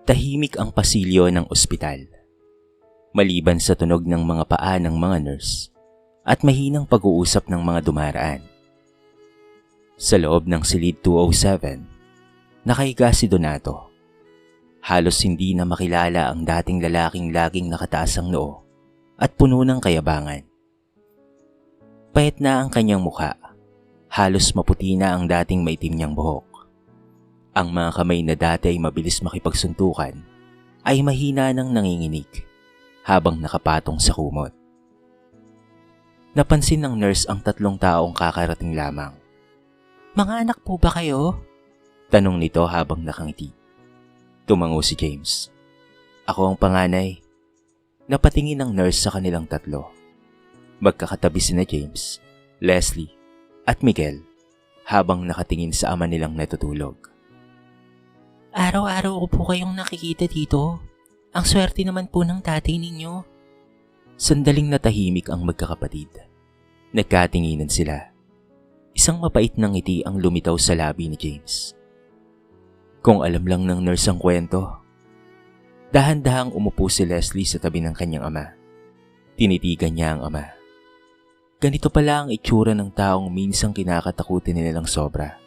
Tahimik ang pasilyo ng ospital. Maliban sa tunog ng mga paa ng mga nurse at mahinang pag-uusap ng mga dumaraan. Sa loob ng silid 207, nakahiga si Donato. Halos hindi na makilala ang dating lalaking laging nakataas ang noo at puno ng kayabangan. Payat na ang kanyang mukha, halos maputi na ang dating maitim niyang buhok. Ang mga kamay na dati ay mabilis makipagsuntukan ay mahina nang nanginginig habang nakapatong sa kumot. Napansin ng nurse ang 3 taong kakarating lamang. "Mga anak po ba kayo?" tanong nito habang nakangiti. Tumango si James. "Ako ang panganay." Napatingin ng nurse sa kanilang 3. Magkakatabi sina James, Leslie at Miguel habang nakatingin sa ama nilang natutulog. "Araw-araw ko po kayong nakikita dito. Ang swerte naman po ng tatay ninyo." Sandaling natahimik ang magkakapatid. Nagkatinginan sila. Isang mapait na ngiti ang lumitaw sa labi ni James. Kung alam lang ng nurse ang kwento. Dahan-dahang umupo si Leslie sa tabi ng kanyang ama. Tinitigan niya ang ama. Ganito pala ang itsura ng taong minsang kinakatakutin nilang sobra.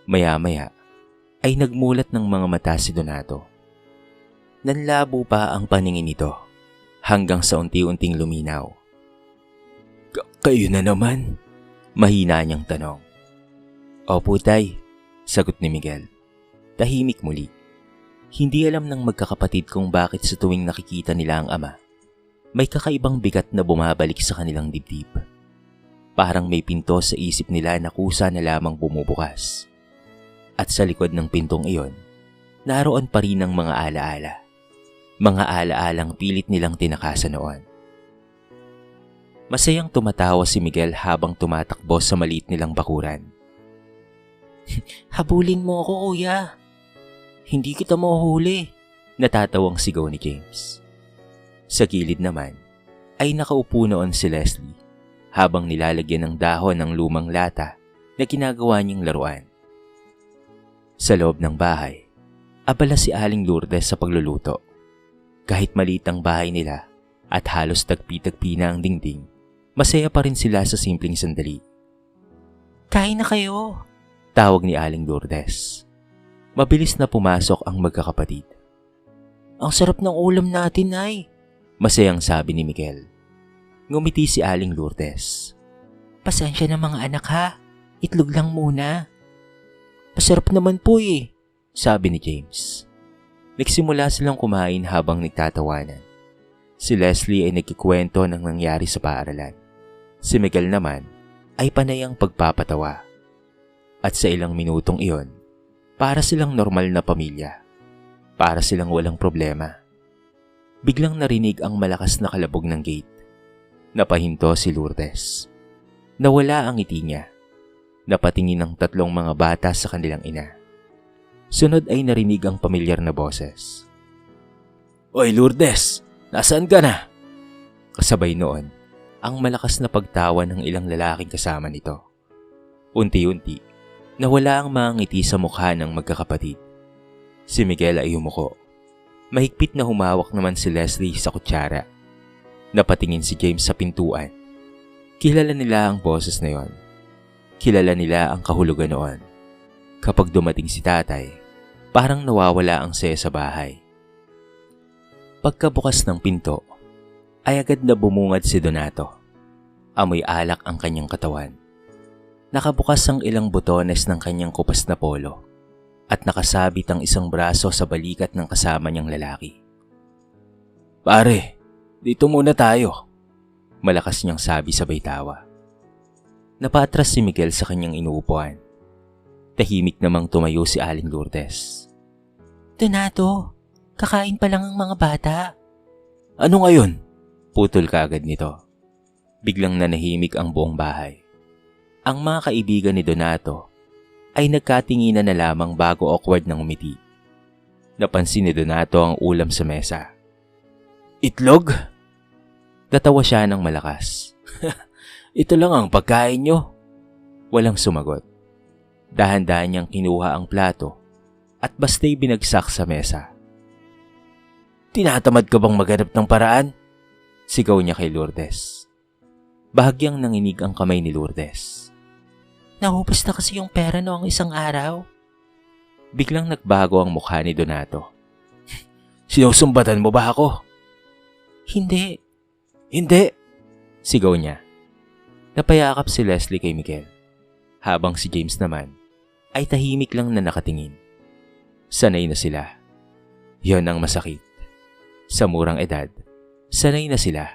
Maya-maya ay nagmulat ng mga mata si Donato. Nanlabo pa ang paningin nito hanggang sa unti-unting luminaw. Kayo na naman?" Mahina niyang tanong. "Opo tay," sagot ni Miguel. Tahimik muli. Hindi alam ng magkakapatid kung bakit sa tuwing nakikita nila ang ama, may kakaibang bigat na bumabalik sa kanilang dibdib. Parang may pinto sa isip nila na kusa na lamang bumubukas. At sa likod ng pintong iyon, naroon pa rin ang mga alaala. Mga alaalang pilit nilang tinakasan noon. Masayang tumatawa si Miguel habang tumatakbo sa maliit nilang bakuran. "Habulin mo ako, kuya. Hindi kita mahuhuli," natatawang sigaw ni James. Sa gilid naman ay nakaupo noon si Leslie habang nilalagyan ng dahon ng lumang lata na ginagawa niyang laruan. Sa loob ng bahay, abala si Aling Lourdes sa pagluluto. Kahit maliit ang bahay nila at halos tagpi-tagpi na ang dingding, masaya pa rin sila sa simpleng sandali. "Kain na kayo," tawag ni Aling Lourdes. Mabilis na pumasok ang magkakapatid. "Ang sarap ng ulam natin, Nay," masayang sabi ni Miguel. Ngumiti si Aling Lourdes. "Pasensya na mga anak ha, itlog lang muna." "Masarap naman po eh," sabi ni James. Nagsimula silang kumain habang nagtatawanan. Si Leslie ay nagkikwento ng nangyari sa paaralan. Si Miguel naman ay panay ang pagpapatawa. At sa ilang minutong iyon, para silang normal na pamilya. Para silang walang problema. Biglang narinig ang malakas na kalabog ng gate. Napahinto si Lourdes. Nawala ang ngiti niya. Napatingin ng 3 mga bata sa kanilang ina. Sunod ay narinig ang pamilyar na boses. "Oy Lourdes, nasaan ka na?" Kasabay noon, ang malakas na pagtawa ng ilang lalaking kasama nito. Unti-unti, nawala ang mga ngiti sa mukha ng magkakapatid. Si Miguel ay yumuko. Mahigpit na humawak naman si Leslie sa kutsara. Napatingin si James sa pintuan. Kilala nila ang boses na yon. Kilala nila ang kahulugan noon. Kapag dumating si tatay, parang nawawala ang saya sa bahay. Pagkabukas ng pinto, ay agad na bumungad si Donato. Amoy alak ang kanyang katawan. Nakabukas ang ilang butones ng kanyang kupas na polo at nakasabit ang isang braso sa balikat ng kasama niyang lalaki. "Pare, dito muna tayo," malakas niyang sabi sabay tawa. Napatras si Miguel sa kanyang inuupuan. Tahimik namang tumayo si Aling Lourdes. "Donato, kakain pa lang ang mga bata." "Ano ngayon?" Putol kaagad nito. Biglang nanahimik ang buong bahay. Ang mga kaibigan ni Donato ay nagkatinginan na lamang bago awkward nang umiti. Napansin ni Donato ang ulam sa mesa. "Itlog?" Natawa siya ng malakas. "Ito lang ang pagkain nyo?" Walang sumagot. Dahan-dahan niyang kinuha ang plato at basta'y binagsak sa mesa. Tinatamad ka bang maghanap ng paraan? Sigaw niya kay Lourdes. Bahagyang nanginig ang kamay ni Lourdes. Naubos na kasi yung pera noong isang araw. Biglang nagbago ang mukha ni Donato. Sinusumbatan mo ba ako? Hindi. Hindi! Sigaw niya. Napayakap si Leslie kay Miguel, habang si James naman ay tahimik lang na nakatingin. Sanay na sila. Yon ang masakit. Sa murang edad, sanay na sila.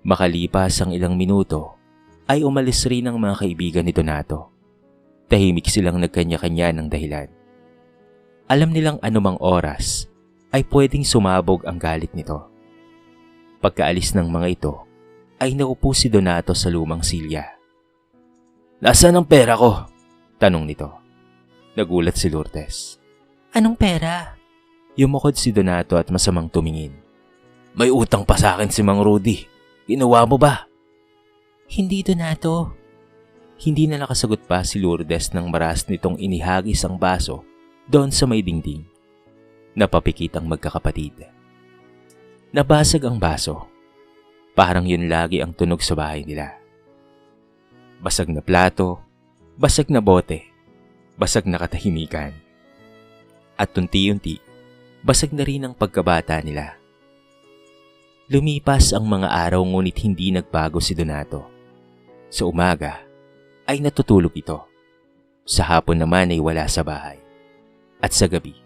Makalipas ang ilang minuto, ay umalis rin ang mga kaibigan ni Donato. Tahimik silang nagkanya-kanya ng dahilan. Alam nilang anumang oras ay pwedeng sumabog ang galit nito. Pagkaalis ng mga ito, ay naupo si Donato sa lumang silya. Nasaan ang pera ko? Tanong nito. Nagulat si Lourdes. Anong pera? Yumukod si Donato at masamang tumingin. May utang pa sa akin si Mang Rudy. Ginawa mo ba? Hindi, Donato. Hindi na nakasagot pa si Lourdes nang maras nitong inihagis ang baso doon sa may dingding. Napapikit ang magkakapatid. Nabasag ang baso. Parang yun lagi ang tunog sa bahay nila. Basag na plato, basag na bote, basag na katahimikan. At unti-unti, basag na rin ang pagkabata nila. Lumipas ang mga araw ngunit hindi nagbago si Donato. Sa umaga ay natutulog ito. Sa hapon naman ay wala sa bahay. At sa gabi,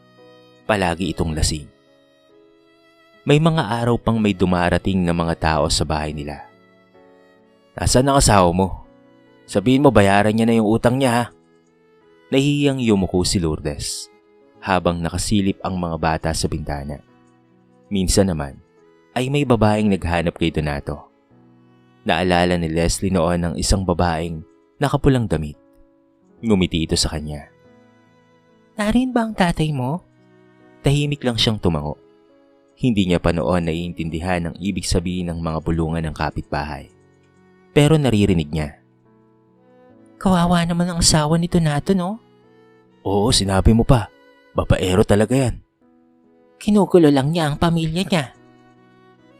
palagi itong lasing. May mga araw pang may dumarating na mga tao sa bahay nila. Nasaan ang asawa mo? Sabihin mo bayaran niya na yung utang niya ha? Nahihiyang yumuko si Lourdes habang nakasilip ang mga bata sa bintana. Minsan naman ay may babaeng naghanap kay Donato. Naalala ni Leslie noon ang isang babaeng nakapulang damit. Ngumiti ito sa kanya. Narin ba ang tatay mo? Tahimik lang siyang tumango. Hindi niya pa noon naiintindihan ang ibig sabihin ng mga bulungan ng kapitbahay. Pero naririnig niya. Kawawa naman ang asawa ni Donato, no? Oo, sinabi mo pa. Babaero talaga yan. Kinukulo lang niya ang pamilya niya.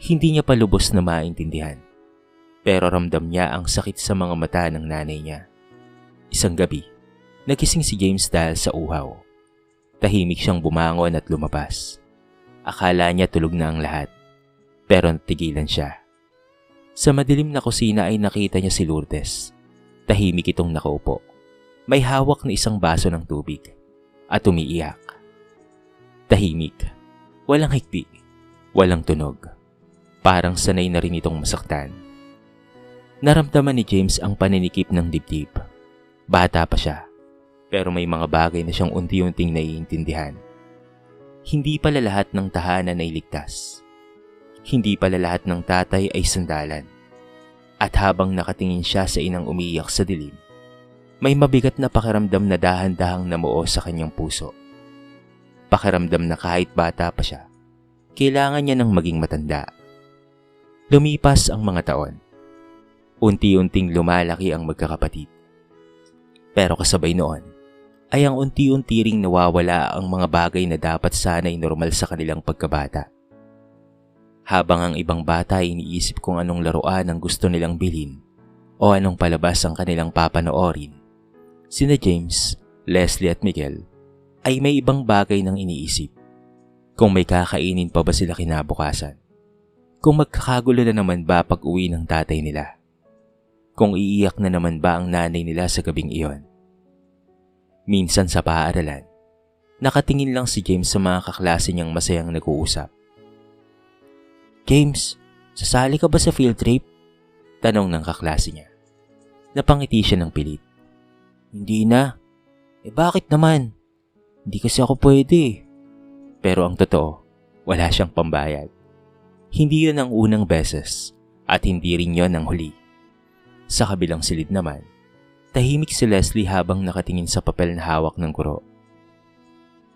Hindi niya pa lubos na maintindihan. Pero ramdam niya ang sakit sa mga mata ng nanay niya. Isang gabi, nagising si James dahil sa uhaw. Tahimik siyang bumangon at lumabas. Akala niya tulog na ang lahat. Pero natigilan siya. Sa madilim na kusina ay nakita niya si Lourdes. Tahimik itong nakaupo. May hawak na isang baso ng tubig. At umiiyak. Tahimik. Walang hikbi. Walang tunog. Parang sanay na rin itong masaktan. Naramdaman ni James ang paninikip ng dibdib. Bata pa siya. Pero may mga bagay na siyang unti-unting naiintindihan. Hindi pala lahat ng tahanan ay ligtas. Hindi pala lahat ng tatay ay sandalan. At habang nakatingin siya sa inang umiiyak sa dilim, may mabigat na pakiramdam na dahan-dahang namuo sa kanyang puso. Pakiramdam na kahit bata pa siya, kailangan niya ng maging matanda. Lumipas ang mga taon. Unti-unting lumalaki ang magkakapatid. Pero kasabay noon, ay ang unti-unti ring nawawala ang mga bagay na dapat sana'y normal sa kanilang pagkabata. Habang ang ibang bata ay iniisip kung anong laruan ang gusto nilang bilhin o anong palabas ang kanilang papanoorin, sina James, Leslie at Miguel ay may ibang bagay nang iniisip. Kung may kakainin pa ba sila kinabukasan? Kung magkakagulo na naman ba pag uwi ng tatay nila? Kung iiyak na naman ba ang nanay nila sa gabing iyon? Minsan sa paaralan, nakatingin lang si James sa mga kaklase niyang masayang nag-uusap. James, sasali ka ba sa field trip? Tanong ng kaklase niya. Napangiti siya ng pilit. Hindi na. Bakit naman? Hindi kasi ako pwede. Pero ang totoo, wala siyang pambayad. Hindi yun ang unang beses at hindi rin yun ang huli. Sa kabilang silid naman, tahimik si Leslie habang nakatingin sa papel na hawak ng guro.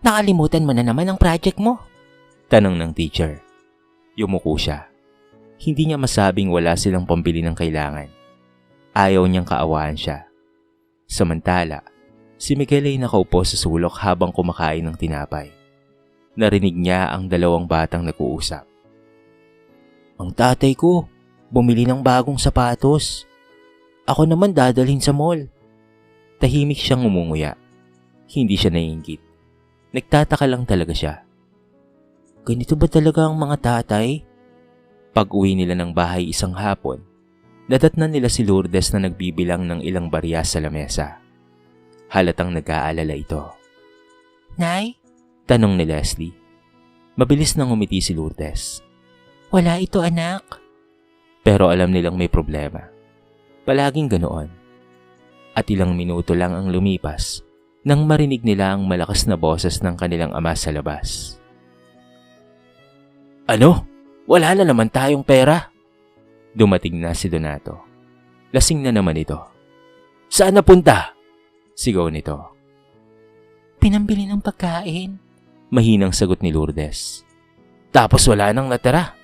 Nakalimutan mo na naman ang project mo? Tanong ng teacher. Yumuko siya. Hindi niya masabing wala silang pambili ng kailangan. Ayaw niyang kaawaan siya. Samantala, si Miguel ay nakaupo sa sulok habang kumakain ng tinapay. narinig niya ang dalawang batang nag-uusap. Ang tatay ko, bumili ng bagong sapatos. Ako naman dadalhin sa mall. Tahimik siyang umunguya. Hindi siya naiinggit. Nagtataka lang talaga siya. Ganito ba talaga ang mga tatay? Pag-uwi nila ng bahay isang hapon, nadatnan nila si Lourdes na nagbibilang ng ilang barya sa lamesa. Halatang nag-aalala ito. Nay? Tanong ni Leslie. Mabilis nang umiti si Lourdes. Wala ito, anak. Pero alam nilang may problema. Palaging ganoon. At ilang minuto lang ang lumipas nang marinig nila ang malakas na boses ng kanilang ama sa labas. Ano? Wala na naman tayong pera. Dumating na si Donato. Lasing na naman ito. Saan napunta? Sigaw nito. Pinambili ng pagkain. Mahinang sagot ni Lourdes. Tapos wala nang natira.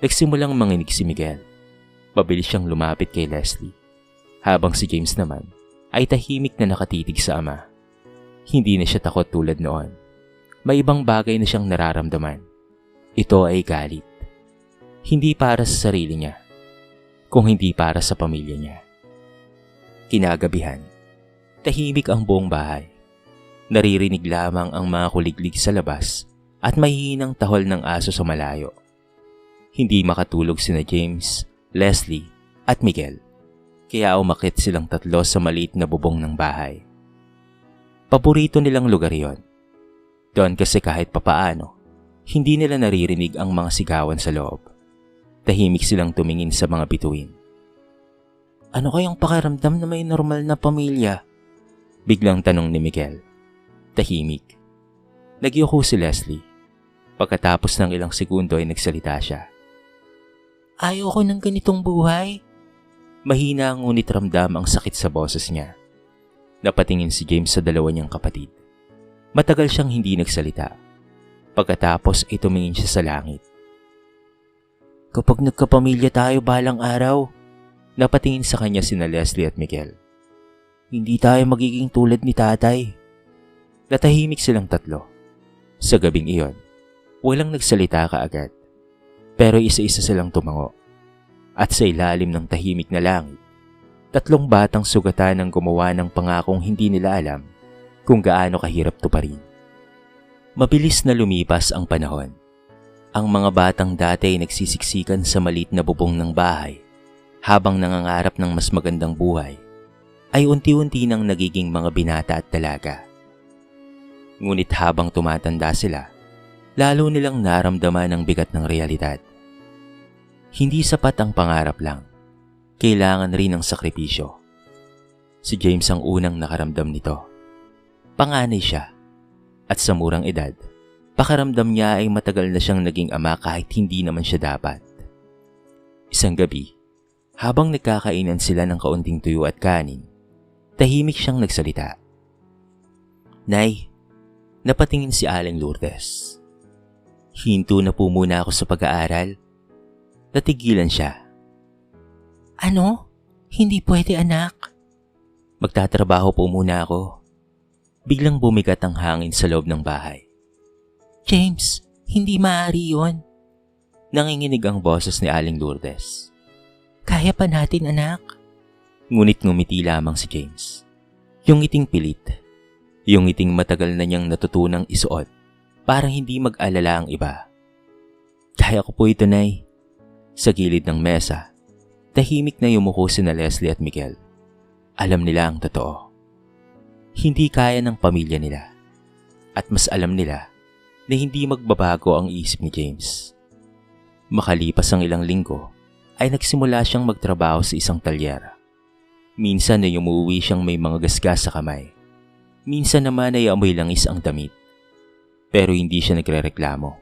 Nagsimulang manginig si Miguel. Mabilis siyang lumapit kay Leslie. Habang si James naman ay tahimik na nakatitig sa ama. Hindi na siya takot tulad noon. May ibang bagay na siyang nararamdaman. Ito ay galit. Hindi para sa sarili niya, kung hindi para sa pamilya niya. Kinagabihan, tahimik ang buong bahay. Naririnig lamang ang mga kuliglig sa labas at mahihinang tahol ng aso sa malayo. Hindi makatulog sina James, Leslie at Miguel. Kaya umakyat silang tatlo sa maliit na bubong ng bahay. Paborito nilang lugar yon. Doon kasi kahit papaano, hindi nila naririnig ang mga sigawan sa loob. Tahimik silang tumingin sa mga bituin. Ano kayang pakiramdam na may normal na pamilya? Biglang tanong ni Miguel. Tahimik. Nagyuko si Leslie. Pagkatapos ng ilang segundo ay nagsalita siya. Ayoko ng ganitong buhay. Mahina ngunit ramdam ang sakit sa boses niya. Napatingin si James sa dalawa niyang kapatid. Matagal siyang hindi nagsalita. Pagkatapos ay tumingin siya sa langit. Kapag nagkapamilya tayo balang araw, napatingin sa kanya sina Leslie at Miguel. Hindi tayo magiging tulad ni tatay. Natahimik silang tatlo. Sa gabing iyon, walang nagsalita kaagad. Pero isa-isa silang tumango. At sa ilalim ng tahimik na langit, tatlong batang sugatan ang gumawa ng pangakong hindi nila alam kung gaano kahirap tuparin. Mabilis na lumipas ang panahon. Ang mga batang dati ay nagsisiksikan sa maliit na bubong ng bahay habang nangangarap ng mas magandang buhay ay unti-unti nang nagiging mga binata at dalaga. Ngunit habang tumatanda sila, lalo nilang naramdaman ang bigat ng realidad. Hindi sapat ang pangarap lang. Kailangan rin ng sakripisyo. Si James ang unang nakaramdam nito. Panganay siya. At sa murang edad, pakiramdam niya ay matagal na siyang naging ama kahit hindi naman siya dapat. Isang gabi, habang nagkakainan sila ng kaunting tuyo at kanin, tahimik siyang nagsalita. Nay, napatingin si Aling Lourdes. Hinto na po muna ako sa pag-aaral. Natigilan siya. Ano? Hindi pwede, anak. Magtatrabaho po muna ako. Biglang bumigat ang hangin sa loob ng bahay. James, hindi maaari yun. Nanginginig ang boses ni Aling Lourdes. Kaya pa natin, anak. Ngunit ngumiti lamang si James. Yung ngiting pilit. Yung ngiting matagal na niyang natutunang isuot para hindi mag-alala ang iba. Kaya ko po ito, Nay. Sa gilid ng mesa, tahimik na yumuko sina Leslie at Miguel. Alam nila ang totoo. Hindi kaya ng pamilya nila. At mas alam nila na hindi magbabago ang isip ni James. Makalipas ang ilang linggo, ay nagsimula siyang magtrabaho sa isang talyera. Minsan ay umuwi siyang may mga gasgas sa kamay. Minsan naman ay amoy langis ang damit. Pero hindi siya nagrereklamo.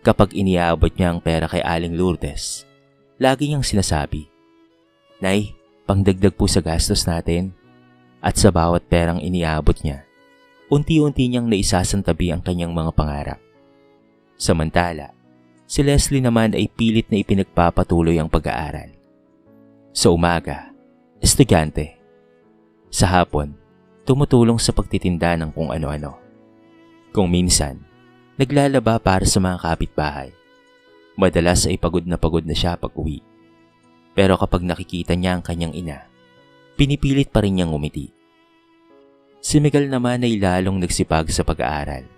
Kapag iniabot niya ang pera kay Aling Lourdes, lagi niyang sinasabi, Nay, pangdagdag po sa gastos natin. At sa bawat perang iniabot niya, unti-unti niyang naisasantabi ang kanyang mga pangarap. Samantala, si Leslie naman ay pilit na ipinagpapatuloy ang pag-aaral. Sa umaga, estudyante. Sa hapon, tumutulong sa pagtitinda ng kung ano-ano. Kung minsan, Naglalaba para sa mga kapitbahay. Madalas ay pagod na siya pag uwi. Pero kapag nakikita niya ang kanyang ina, pinipilit pa rin niyang umiti. Si Miguel naman ay lalong nagsipag sa pag-aaral.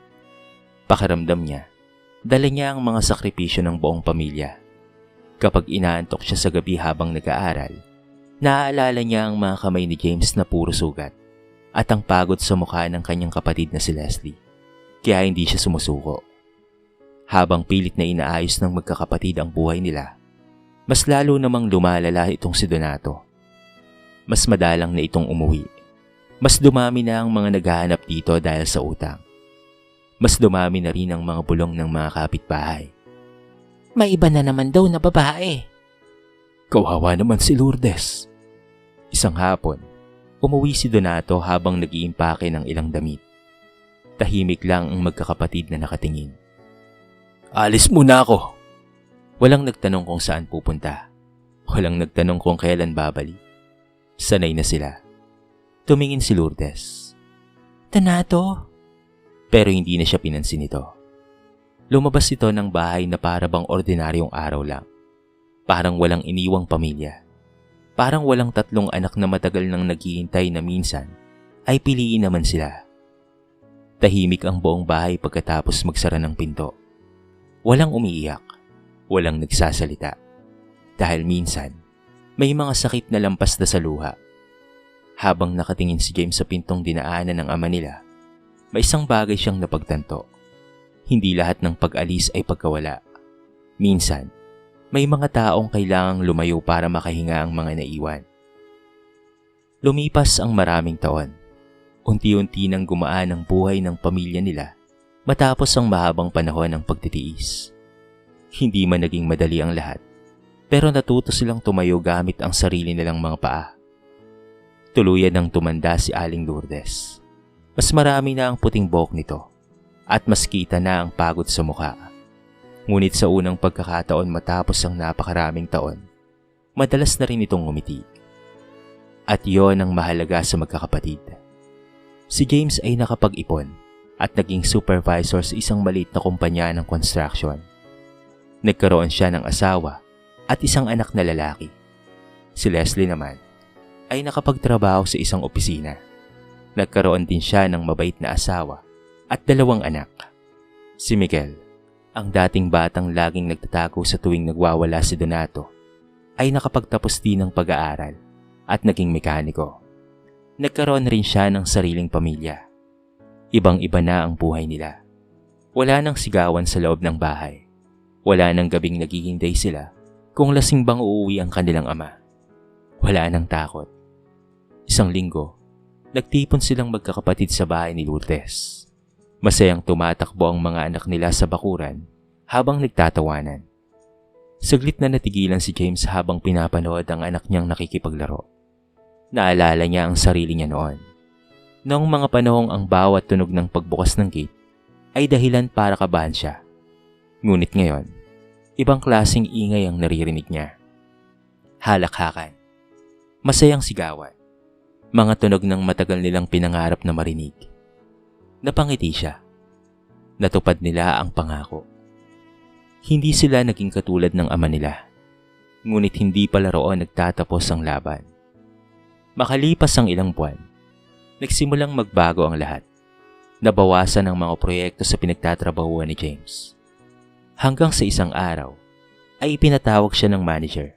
Pakiramdam niya, dala niya ang mga sakripisyo ng buong pamilya. Kapag inaantok siya sa gabi habang nag-aaral, naaalala niya ang mga kamay ni James na puro sugat at ang pagod sa mukha ng kanyang kapatid na si Leslie. Kaya hindi siya sumusuko. Habang pilit na inaayos ng magkakapatid ang buhay nila, mas lalo namang lumalala itong si Donato. Mas madalang na itong umuwi. Mas dumami na ang mga naghahanap dito dahil sa utang. Mas dumami na rin ang mga bulong ng mga kapitbahay. May iba na naman daw na babae. Kawawa naman si Lourdes. Isang hapon, umuwi si Donato habang nag-iimpake ng ilang damit. Tahimik lang ang magkakapatid na nakatingin. Alis muna ako. Walang nagtanong kung saan pupunta. Walang nagtanong kung kailan babalik. Sanay na sila. Tumingin si Lourdes. Donato? Pero hindi na siya pinansin nito. Lumabas ito ng bahay na para bang ordinaryong araw lang. Parang walang iniwang pamilya. Parang walang tatlong anak na matagal nang naghihintay na minsan ay piliin naman sila. Tahimik ang buong bahay pagkatapos magsara ng pinto. Walang umiiyak, walang nagsasalita. Dahil minsan, may mga sakit na lampas na sa luha. Habang nakatingin si James sa pintong dinaanan ng ama nila, may isang bagay siyang napagtanto. Hindi lahat ng pag-alis ay pagkawala. Minsan, may mga taong kailangang lumayo para makahinga ang mga naiwan. Lumipas ang maraming taon. Unti-unti nang gumaan ang buhay ng pamilya nila matapos ang mahabang panahon ng pagtitiis. Hindi man naging madali ang lahat, pero natuto silang tumayo gamit ang sarili nilang mga paa. Tuluyan nang tumanda si Aling Lourdes. Mas marami na ang puting buhok nito at mas kita na ang pagod sa mukha. Ngunit sa unang pagkakataon matapos ang napakaraming taon, madalas na rin itong ngumiti. At yon ang mahalaga sa magkakapatid. Si James ay nakapag-ipon at naging supervisor sa isang maliit na kumpanya ng construction. Nagkaroon siya ng asawa at isang anak na lalaki. Si Leslie naman ay nakapagtrabaho sa isang opisina. Nagkaroon din siya ng mabait na asawa at 2 anak. Si Miguel, ang dating batang laging nagtatago sa tuwing nagwawala si Donato, ay nakapagtapos din ng pag-aaral at naging mekaniko. Nagkaroon rin siya ng sariling pamilya. Ibang-iba na ang buhay nila. Wala nang sigawan sa loob ng bahay. Wala nang gabing naghihintay sila kung lasing bang uuwi ang kanilang ama. Wala nang takot. Isang linggo, nagtipon silang magkakapatid sa bahay ni Lourdes. Masayang tumatakbo ang mga anak nila sa bakuran habang nagtatawanan. Saglit na natigilan si James habang pinapanood ang anak niyang nakikipaglaro. Naalala niya ang sarili niya noon. Noong mga panahong ang bawat tunog ng pagbukas ng gate ay dahilan para kabahan siya. Ngunit ngayon, ibang klaseng ingay ang naririnig niya. Halakhakan, masayang sigawan, mga tunog ng matagal nilang pinangarap na marinig. Napangiti siya. Natupad nila ang pangako. Hindi sila naging katulad ng ama nila. Ngunit hindi pala roon nagtatapos ang laban. Makalipas ang ilang buwan, nagsimulang magbago ang lahat. Nabawasan ang mga proyekto sa pinagtatrabahuan ni James. Hanggang sa isang araw, ay ipinatawag siya ng manager.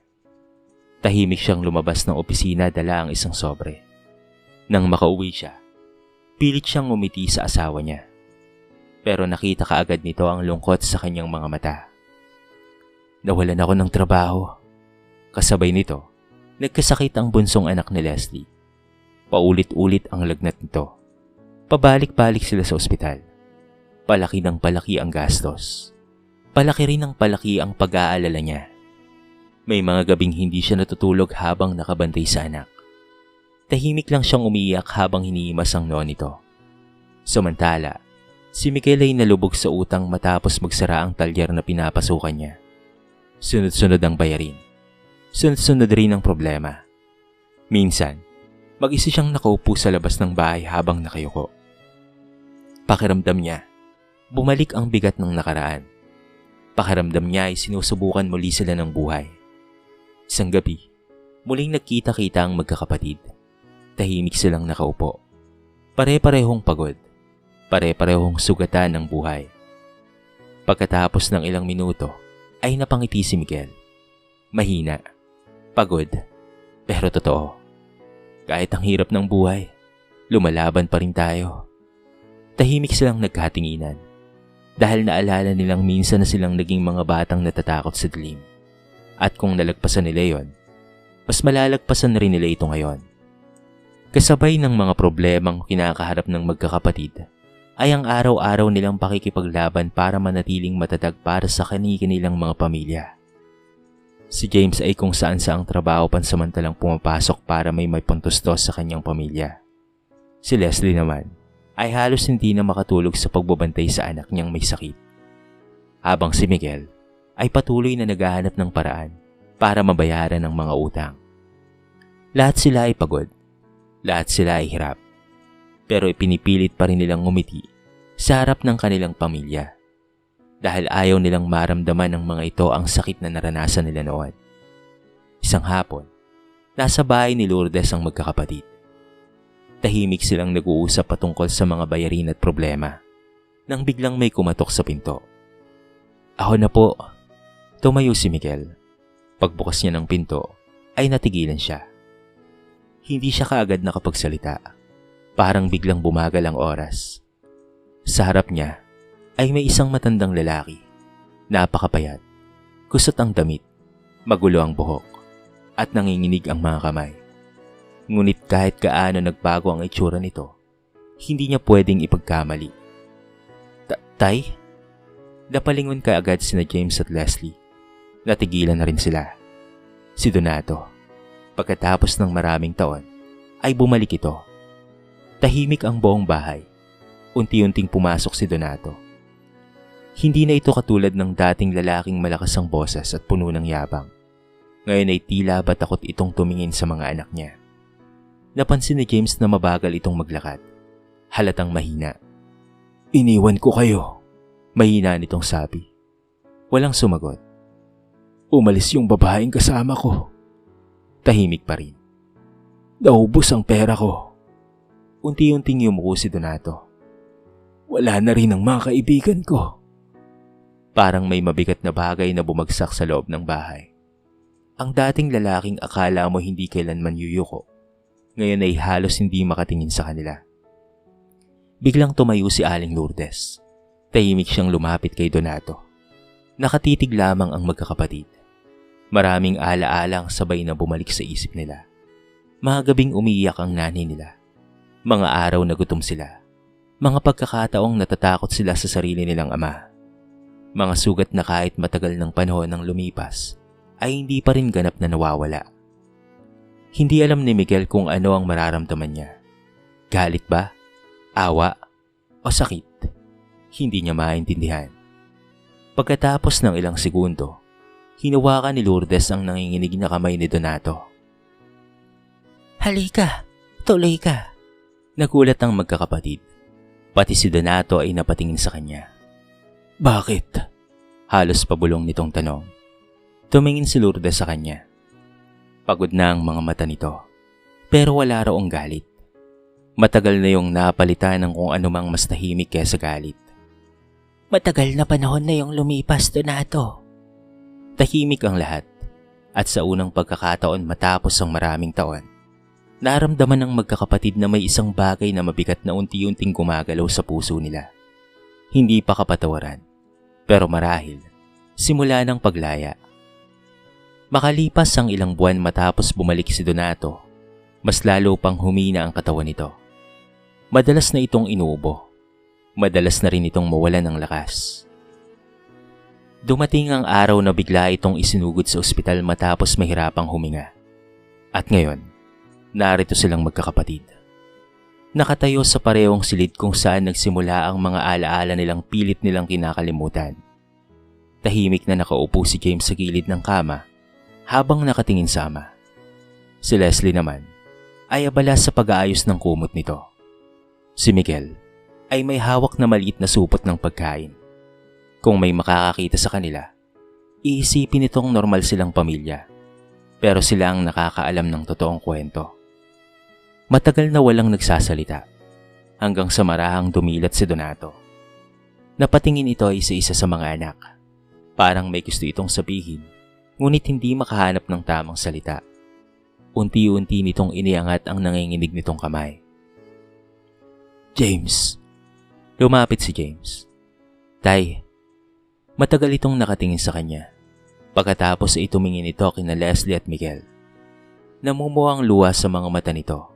Tahimik siyang lumabas ng opisina dala ang isang sobre. Nang makauwi siya, pilit siyang ngumiti sa asawa niya. Pero nakita kaagad nito ang lungkot sa kanyang mga mata. Nawalan ako ng trabaho. Kasabay nito, nagkasakit ang bunsong anak ni Leslie. Paulit-ulit ang lagnat nito. Pabalik-balik sila sa ospital. Palaki ng palaki ang gastos. Palaki rin ng palaki ang pag-aalala niya. May mga gabing hindi siya natutulog habang nakabantay sa anak. Tahimik lang siyang umiiyak habang hinihimas ang noo nito. Samantala, si Miguel ay nalubog sa utang matapos magsara ang talyer na pinapasukan niya. Sunod-sunod ang bayarin. Sunod-sunod rin ang problema. Minsan, mag-isa siyang nakaupo sa labas ng bahay habang nakayuko. Pakiramdam niya, Bumalik ang bigat ng nakaraan. Pakiramdam niya ay sinusubukan muli sila ng buhay. Isang gabi, muling nagkita-kita ang magkakapatid. Tahimik silang nakaupo. Pare-parehong pagod. Pare-parehong sugatan ng buhay. Pagkatapos ng ilang minuto, ay napangiti si Miguel. Mahina, pagod, pero totoo. Kahit ang hirap ng buhay, lumalaban pa rin tayo. Tahimik silang nagkatinginan dahil naalala nilang minsan na silang naging mga batang natatakot sa dilim. At kung nalagpasan nila yon, mas malalagpasan na rin nila ito ngayon. Kasabay ng mga problemang kinakaharap ng magkakapatid ay ang araw-araw nilang pakikipaglaban para manatiling matatag para sa kani-kanilang mga pamilya. Si James ay kung saan-saang trabaho pansamantalang pumapasok para may puntos-tos sa kanyang pamilya. Si Leslie naman ay halos hindi na makatulog sa pagbabantay sa anak niyang may sakit. Habang si Miguel ay patuloy na naghahanap ng paraan para mabayaran ang mga utang. Lahat sila ay pagod. Lahat sila ay hirap. Pero ipinipilit pa rin nilang ngumiti sa harap ng kanilang pamilya. Dahil ayaw nilang maramdaman ng mga ito ang sakit na naranasan nila noon. Isang hapon, nasa bahay ni Lourdes ang magkakapatid. Tahimik silang nag-uusap patungkol sa mga bayarin at problema nang biglang may kumatok sa pinto. Ako na po. Tumayo si Miguel. Pagbukas niya ng pinto ay natigilan siya. Hindi siya kaagad nakapagsalita. Parang biglang bumagal ang oras. Sa harap niya ay may isang matandang lalaki. Napakapayat, kusot ang damit, magulo ang buhok, at nanginginig ang mga kamay. Ngunit kahit gaano nagbago ang itsura nito, hindi niya pwedeng ipagkamali. Tay? Napalingon kaagad sina James at Leslie. Natigilan na rin sila. Si Donato, pagkatapos ng maraming taon, ay bumalik ito. Tahimik ang buong bahay. Unti-unting pumasok si Donato. Hindi na ito katulad ng dating lalaking malakas ang boses at puno ng yabang. Ngayon ay tila ba takot itong tumingin sa mga anak niya. Napansin ni James na mabagal itong maglakad. Halatang mahina. Iniwan ko kayo. Mahina nitong sabi. Walang sumagot. Umalis yung babaeng kasama ko. Tahimik pa rin. Naubos ang pera ko. Unti-unting yumuko si Donato. Wala na rin ang mga kaibigan ko. Parang may mabigat na bagay na bumagsak sa loob ng bahay. Ang dating lalaking akala mo hindi kailanman yuyuko, ngayon ay halos hindi makatingin sa kanila. Biglang tumayo si Aling Lourdes. Tahimik siyang lumapit kay Donato. Nakatitig lamang ang magkakapatid. Maraming alaala ang sabay na bumalik sa isip nila. Mga gabing umiiyak ang nanay nila. Mga araw na gutom sila. Mga pagkakataong natatakot sila sa sarili nilang ama. Mga sugat na kahit matagal ng panahon ng lumipas, ay hindi pa rin ganap na nawawala. Hindi alam ni Miguel kung ano ang mararamdaman niya. Galit ba? Awa? O sakit? Hindi niya maintindihan. Pagkatapos ng ilang segundo, hinawakan ni Lourdes ang nanginginig na kamay ni Donato. Halika, tuloy ka. Nagulat ang magkakapatid. Pati si Donato ay napatingin sa kanya. Bakit? Halos pabulong nitong tanong. Tumingin si Lourdes sa kanya. Pagod na ang mga mata nito, pero wala raw ang galit. Matagal na yung napalitan ng kung anumang mas tahimik kesa galit. Matagal na panahon na yung lumipas, Donato. Tahimik ang lahat, at sa unang pagkakataon matapos ang maraming taon, naramdaman ng magkakapatid na may isang bagay na mabigat na unti-unting gumagalaw sa puso nila. Hindi pa kapatawaran, pero marahil, simula ng paglaya. Makalipas ang ilang buwan matapos bumalik si Donato, mas lalo pang humina ang katawan nito. Madalas na itong inuubo. Madalas na rin itong mawalan ng lakas. Dumating ang araw na bigla itong isinugod sa ospital matapos mahirapang huminga. At ngayon, narito silang magkakapatid. Nakatayo sa parehong silid kung saan nagsimula ang mga alaala nilang pilit nilang kinakalimutan. Tahimik na nakaupo si James sa gilid ng kama habang nakatingin sa ama. Si Leslie naman ay abala sa pag-aayos ng kumot nito. Si Miguel, ay may hawak na maliit na supot ng pagkain. Kung may makakakita sa kanila, iisipin itong normal silang pamilya, pero sila ang nakakaalam ng totoong kwento. Matagal na walang nagsasalita, hanggang sa marahang dumilat si Donato. Napatingin ito ay isa-isa sa mga anak. Parang may gusto itong sabihin, ngunit hindi makahanap ng tamang salita. Unti-unti nitong iniangat ang nanginginig nitong kamay. James. Lumapit si James. Tay. Matagal itong nakatingin sa kanya. Pagkatapos ay tumingin ito kina Leslie at Miguel. Namumuo ang luha sa mga mata nito.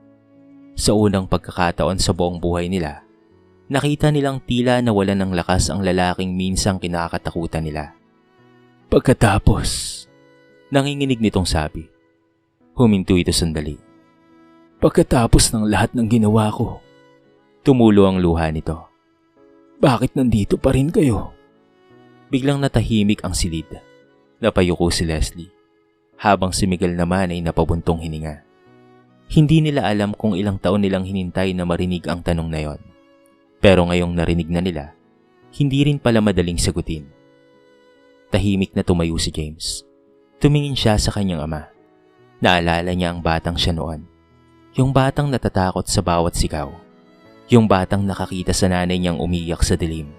Sa unang pagkakataon sa buong buhay nila, nakita nilang tila nawalan ng lakas ang lalaking minsang kinakatakutan nila. Pagkatapos, nanginginig nitong sabi. Huminto ito sandali. Pagkatapos ng lahat ng ginawa ko, tumulo ang luha nito. Bakit nandito pa rin kayo? Biglang natahimik ang silid. Napayuko si Leslie, habang si Miguel naman ay napabuntong hininga. Hindi nila alam kung ilang taon nilang hinintay na marinig ang tanong na yon. Pero ngayong narinig na nila, hindi rin pala madaling sagutin. Tahimik na tumayo si James. Tumingin siya sa kanyang ama. Naalala niya ang batang siya noon. Yung batang natatakot sa bawat sigaw. Yung batang nakakita sa nanay niyang umiyak sa dilim.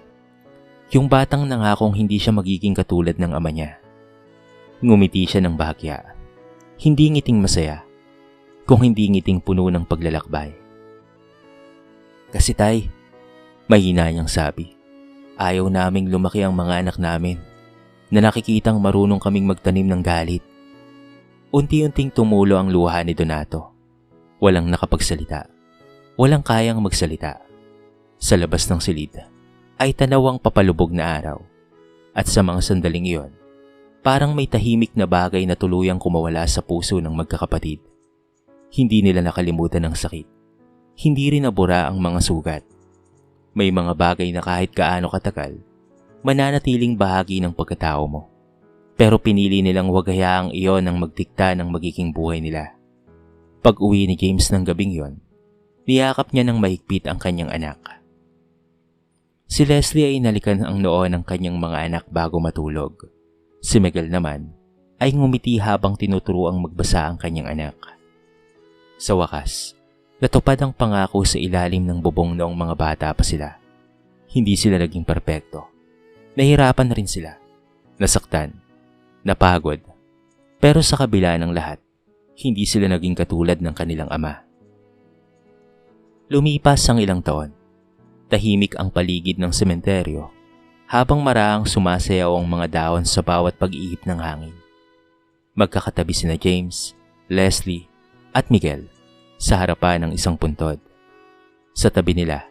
Yung batang nangakong hindi siya magiging katulad ng ama niya. Ngumiti siya ng bahagya. Hindi ngiting masaya, kung hindi ngiting puno ng paglalakbay. Kasi tay, mahina niyang sabi, ayaw naming lumaki ang mga anak namin na nakikitang marunong kaming magtanim ng galit. Unti-unting tumulo ang luha ni Donato. Walang nakapagsalita. Walang kayang magsalita. Sa labas ng silid ay tanawang papalubog na araw. At sa mga sandaling iyon, parang may tahimik na bagay na tuluyang kumawala sa puso ng magkakapatid. Hindi nila nakalimutan ang sakit. Hindi rin nabura ang mga sugat. May mga bagay na kahit gaano katagal, mananatiling bahagi ng pagkatao mo. Pero pinili nilang wag hayaang iyon ang magdikta ng magiging buhay nila. Pag-uwi ni James ng gabing yon, niyakap niya ng mahigpit ang kanyang anak. Si Leslie ay inalikan ang noo ng kanyang mga anak bago matulog. Si Miguel naman ay ngumiti habang tinuturuang magbasa ang kanyang anak. Sa wakas, natupad ang pangako sa ilalim ng bubong noong mga bata pa sila. Hindi sila naging perpekto. Nahirapan na rin sila. Nasaktan. Napagod. Pero sa kabila ng lahat, hindi sila naging katulad ng kanilang ama. Lumipas ang ilang taon. Tahimik ang paligid ng sementeryo habang maraang sumasayaw ang mga dahon sa bawat pag-ihip ng hangin. Magkakatabi sina James, Leslie at Miguel sa harapan ng isang puntod. Sa tabi nila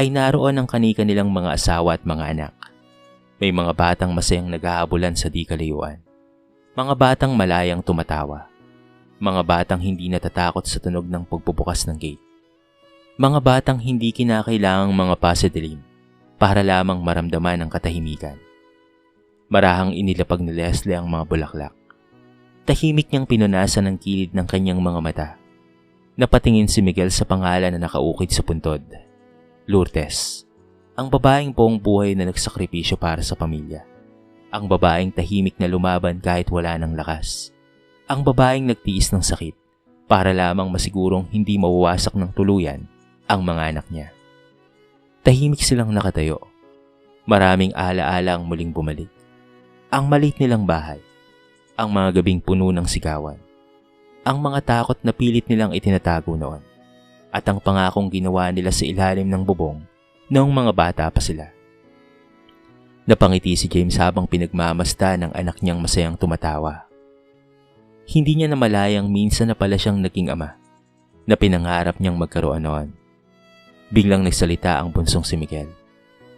ay naroon ang kani-kanilang mga asawa at mga anak. May mga batang masayang naghahabulan sa di kalayuan. Mga batang malayang tumatawa. Mga batang hindi natatakot sa tunog ng pagbubukas ng gate. Mga batang hindi kinakailangang mga pasadilim para lamang maramdaman ang katahimikan. Marahang inilapag ni Leslie ang mga bulaklak. Tahimik niyang pinunasan ang kilid ng kanyang mga mata. Napatingin si Miguel sa pangalan na nakaukit sa puntod. Lourdes, ang babaeng buong buhay na nagsakripisyo para sa pamilya. Ang babaeng tahimik na lumaban kahit wala ng lakas. Ang babaeng nagtiis ng sakit para lamang masigurong hindi mawawasak ng tuluyan ang mga anak niya. Tahimik silang nakatayo. Maraming alaala ang muling bumalik. Ang maliit nilang bahay. Ang mga gabing puno ng sigawan. Ang mga takot na pilit nilang itinatago noon. At ang pangakong ginawa nila sa ilalim ng bubong noong mga bata pa sila. Napangiti si James habang pinagmamasta ng anak niyang masayang tumatawa. Hindi niya namalayang minsan na pala siyang naging ama na pinangarap niyang magkaroon noon. Biglang nagsalita ang bunsong si Miguel.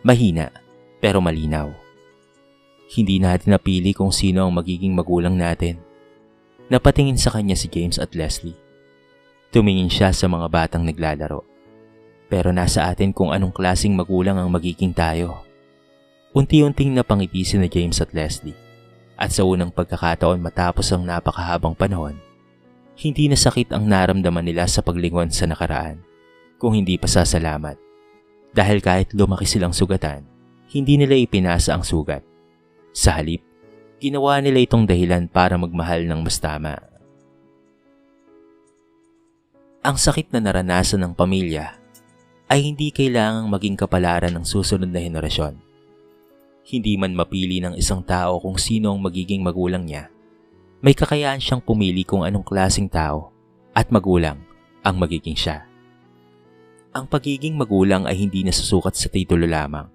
Mahina, pero malinaw. Hindi natin napili kung sino ang magiging magulang natin. Napatingin sa kanya si James at Leslie. Tumingin siya sa mga batang naglalaro. Pero nasa atin kung anong klaseng magulang ang magiging tayo. Unti-unting napangiti si na James at Leslie. At sa unang pagkakataon matapos ang napakahabang panahon, hindi na sakit ang naramdaman nila sa paglingon sa nakaraan. Kung hindi pasasalamat. Dahil kahit lumaki silang sugatan, hindi nila ipinasa ang sugat. Sa halip, ginawa nila itong dahilan para magmahal ng mas tama. Ang sakit na naranasan ng pamilya ay hindi kailangang maging kapalaran ng susunod na henerasyon. Hindi man mapili ng isang tao kung sino ang magiging magulang niya, may kakayahan siyang pumili kung anong klaseng tao at magulang ang magiging siya. Ang pagiging magulang ay hindi nasusukat sa titulo lamang.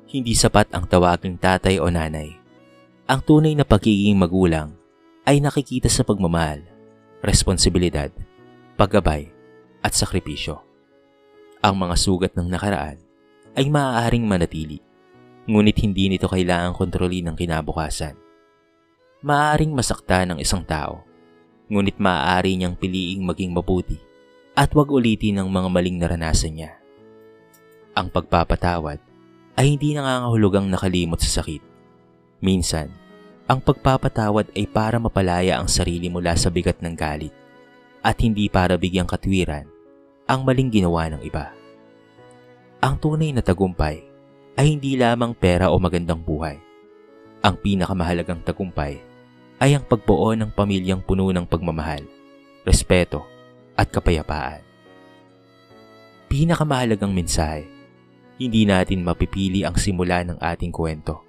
Hindi sapat ang tawaging tatay o nanay. Ang tunay na pagiging magulang ay nakikita sa pagmamahal, responsibilidad, paggabay at sakripisyo. Ang mga sugat ng nakaraan ay maaaring manatili, ngunit hindi nito kailangang kontrolin ng kinabukasan. Maaaring masakta ng isang tao, ngunit maaari niyang piliing maging mabuti at wag ulitin ang mga maling naranasan niya. Ang pagpapatawad ay hindi nangangahulugang nakalimot sa sakit. Minsan, ang pagpapatawad ay para mapalaya ang sarili mula sa bigat ng galit at hindi para bigyang katwiran ang maling ginawa ng iba. Ang tunay na tagumpay ay hindi lamang pera o magandang buhay. Ang pinakamahalagang tagumpay ay ang pagbuo ng pamilyang puno ng pagmamahal, respeto at kapayapaan. Pinakamahalagang mensahe, hindi natin mapipili ang simula ng ating kwento,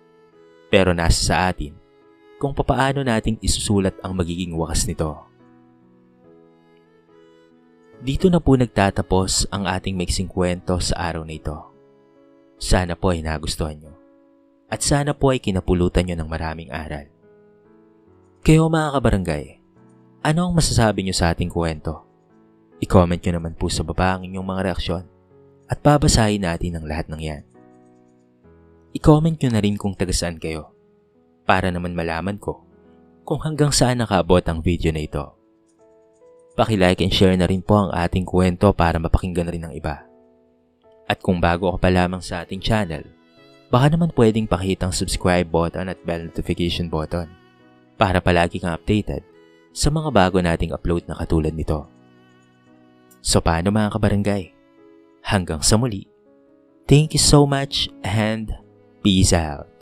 pero nasa sa atin kung papaano nating isusulat ang magiging wakas nito. Dito na po nagtatapos ang ating maiksing kwento sa araw na ito. Sana po ay nagustuhan nyo at sana po ay kinapulutan nyo ng maraming aral. Kayo mga kabarangay, ano ang masasabi nyo sa ating kwento? I-comment nyo naman po sa baba ang inyong mga reaksyon at babasahin natin ang lahat ng yan. I-comment nyo na rin kung taga saan kayo para naman malaman ko kung hanggang saan nakaabot ang video na ito. Paki-like and share na rin po ang ating kwento para mapakinggan na rin ng iba. At kung bago ka pa lamang sa ating channel, baka naman pwedeng pakihit ang subscribe button at bell notification button para palagi kang updated sa mga bago nating upload na katulad nito. So paano mga kabarangay? Hanggang sa muli. Thank you so much and peace out.